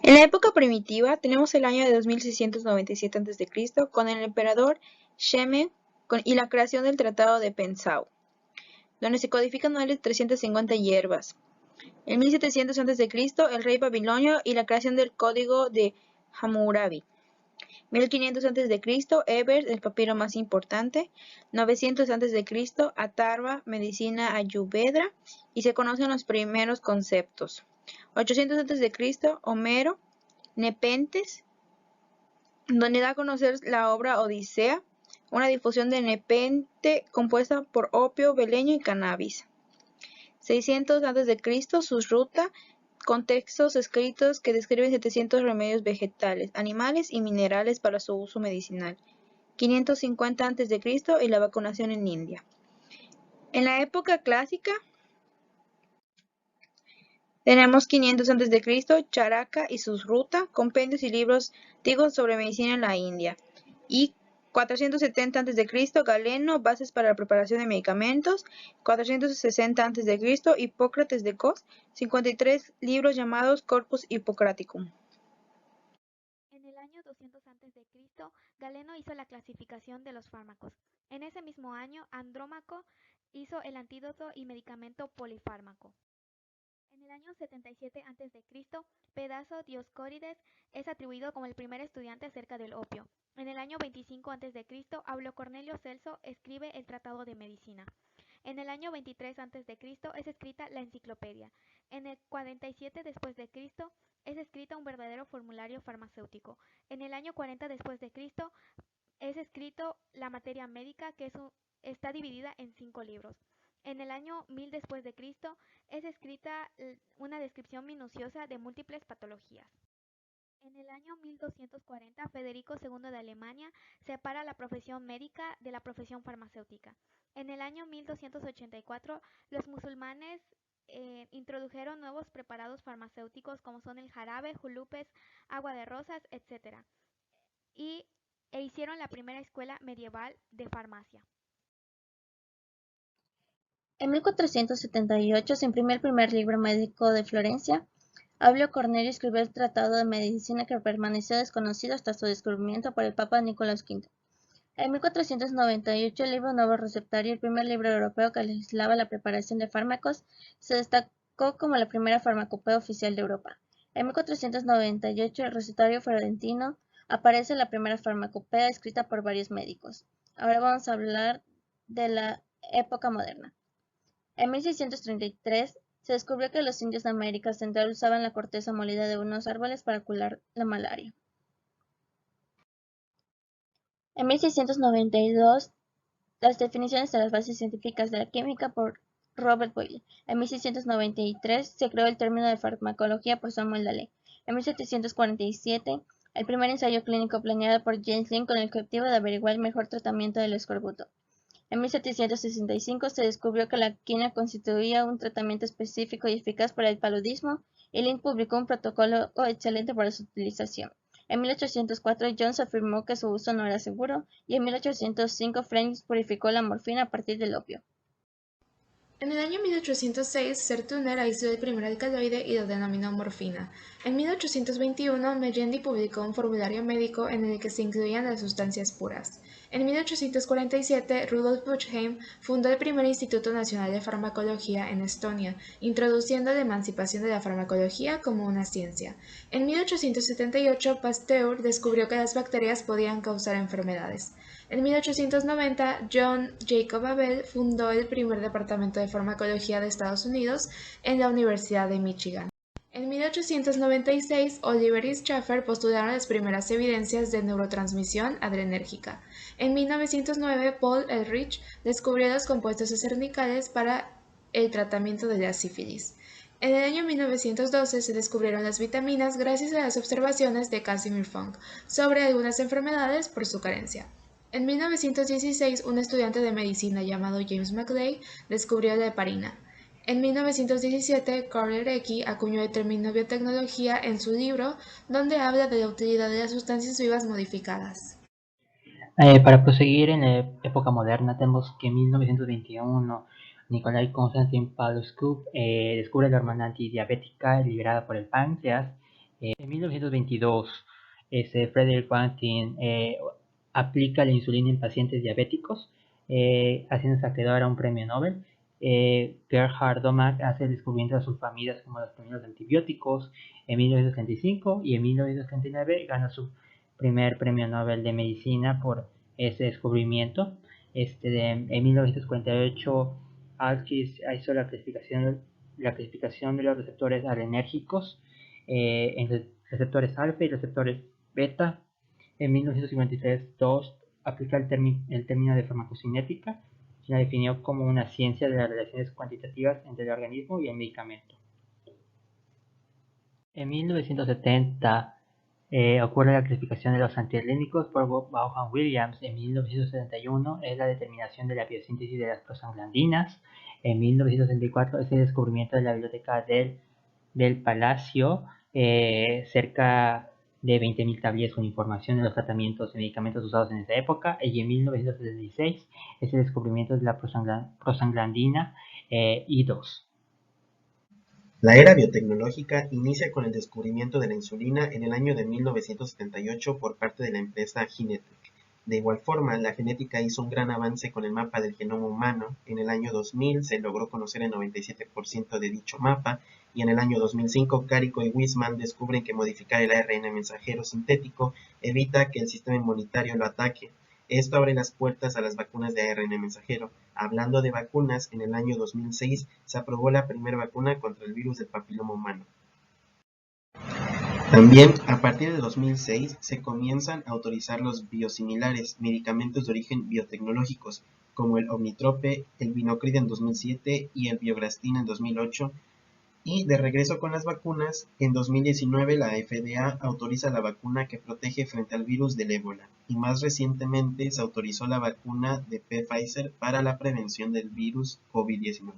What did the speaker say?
En la época primitiva tenemos el año de 2697 a.C. con el emperador Sheme y la creación del Tratado de Pensau, donde se codifican más de 350 hierbas. En 1700 a.C. el rey babilonio y la creación del Código de Hammurabi. 1500 a.C. Ebers, el papiro más importante. 900 a.C. Atarva, medicina ayurveda, y se conocen los primeros conceptos. 800 a.C. Homero, Nepenthes, donde da a conocer la obra Odisea, una difusión de Nepente compuesta por opio, beleño y cannabis. 600 a.C. Susruta, con textos escritos que describen 700 remedios vegetales, animales y minerales para su uso medicinal. 550 a.C. y la vacunación en India. En la época clásica tenemos 500 a.C. Charaka y Susruta, compendios y libros antiguos sobre medicina en la India. Y 470 a.C. Galeno, bases para la preparación de medicamentos. 460 a.C. Hipócrates de Cos, 53 libros llamados Corpus Hippocraticum. En el año 200 a.C., Galeno hizo la clasificación de los fármacos. En ese mismo año, Andrómaco hizo el antídoto y medicamento polifármaco. En el año 77 a.C., Pedazo Dioscórides es atribuido como el primer estudiante acerca del opio. En el año 25 a.C., Aulio Cornelio Celso escribe el Tratado de Medicina. En el año 23 a.C. es escrita la Enciclopedia. En el 47 después de Cristo es escrita un verdadero formulario farmacéutico. En el año 40 después de Cristo es escrito la materia médica, que está dividida en 5 libros. En el año 1000 después de Cristo es escrita una descripción minuciosa de múltiples patologías. En el año 1240, Federico II de Alemania separa la profesión médica de la profesión farmacéutica. En el año 1284, los musulmanes introdujeron nuevos preparados farmacéuticos como son el jarabe, julupes, agua de rosas, etc. E hicieron la primera escuela medieval de farmacia. En 1478 se imprimió el primer libro médico de Florencia. Aulio Cornelio escribió el Tratado de Medicina, que permaneció desconocido hasta su descubrimiento por el Papa Nicolás V. En 1498 el libro Nuevo Receptario, el primer libro europeo que legislaba la preparación de fármacos, se destacó como la primera farmacopea oficial de Europa. En 1498 el Recetario Florentino aparece la primera farmacopea escrita por varios médicos. Ahora vamos a hablar de la época moderna. En 1633 se descubrió que los indios de América Central usaban la corteza molida de unos árboles para curar la malaria. En 1692, las definiciones de las bases científicas de la química por Robert Boyle. En 1693 se creó el término de farmacología por Samuel Daley. En 1747, el primer ensayo clínico planeado por James Lind con el objetivo de averiguar el mejor tratamiento del escorbuto. En 1765 se descubrió que la quina constituía un tratamiento específico y eficaz para el paludismo, y Lind publicó un protocolo excelente para su utilización. En 1804 Jones afirmó que su uso no era seguro, y en 1805 French purificó la morfina a partir del opio. En el año 1806, Sertúner aisló el primer alcaloide y lo denominó morfina. En 1821, Mellendi publicó un formulario médico en el que se incluían las sustancias puras. En 1847, Rudolf Buchheim fundó el primer Instituto Nacional de Farmacología en Estonia, introduciendo la emancipación de la farmacología como una ciencia. En 1878, Pasteur descubrió que las bacterias podían causar enfermedades. En 1890, John Jacob Abel fundó el primer departamento de farmacología de Estados Unidos en la Universidad de Michigan. En 1896, Oliver y Schaffer postularon las primeras evidencias de neurotransmisión adrenérgica. En 1909, Paul Ehrlich descubrió los compuestos acernicales para el tratamiento de la sífilis. En el año 1912 se descubrieron las vitaminas gracias a las observaciones de Casimir Funk sobre algunas enfermedades por su carencia. En 1916, un estudiante de medicina llamado James Macleay descubrió la heparina. En 1917, Carl Erecki acuñó el término biotecnología en su libro, donde habla de la utilidad de las sustancias vivas modificadas. Para proseguir en la época moderna, tenemos que en 1921 Nikolai Konstantin Pavlovsky descubre la hormona antidiabética liberada por el páncreas. En 1922, Frederick Banting aplica la insulina en pacientes diabéticos, haciéndose acreedor a un premio Nobel. Gerhard Domark hace el descubrimiento de sulfamidas como los primeros antibióticos en 1935, y en 1939 gana su primer premio Nobel de medicina por ese descubrimiento. En 1948 Alkis hizo la clasificación de los receptores adenérgicos en receptores alfa y receptores beta. En 1953 Dost aplica el término de farmacocinética, y la definió como una ciencia de las relaciones cuantitativas entre el organismo y el medicamento. En 1970 ocurre la clasificación de los antihelénicos por Vaughan Williams. En 1971 es la determinación de la biosíntesis de las prostaglandinas. En 1964 es el descubrimiento de la biblioteca del Palacio, cerca de 20.000 tablillas con información de los tratamientos y medicamentos usados en esa época. Y en 1976 es el descubrimiento de la prostaglandina I2. La era biotecnológica inicia con el descubrimiento de la insulina en el año de 1978 por parte de la empresa Genentech. De igual forma, la genética hizo un gran avance con el mapa del genoma humano. En el año 2000 se logró conocer el 97% de dicho mapa, y en el año 2005 Carico y Weisman descubren que modificar el ARN mensajero sintético evita que el sistema inmunitario lo ataque. Esto abre las puertas a las vacunas de ARN mensajero. Hablando de vacunas, en el año 2006 se aprobó la primera vacuna contra el virus del papiloma humano. También, a partir de 2006, se comienzan a autorizar los biosimilares, medicamentos de origen biotecnológicos, como el Omnitrope, el Vinocrid en 2007 y el Biograstin en 2008. Y de regreso con las vacunas, en 2019 la FDA autoriza la vacuna que protege frente al virus del ébola, y más recientemente se autorizó la vacuna de Pfizer para la prevención del virus COVID-19.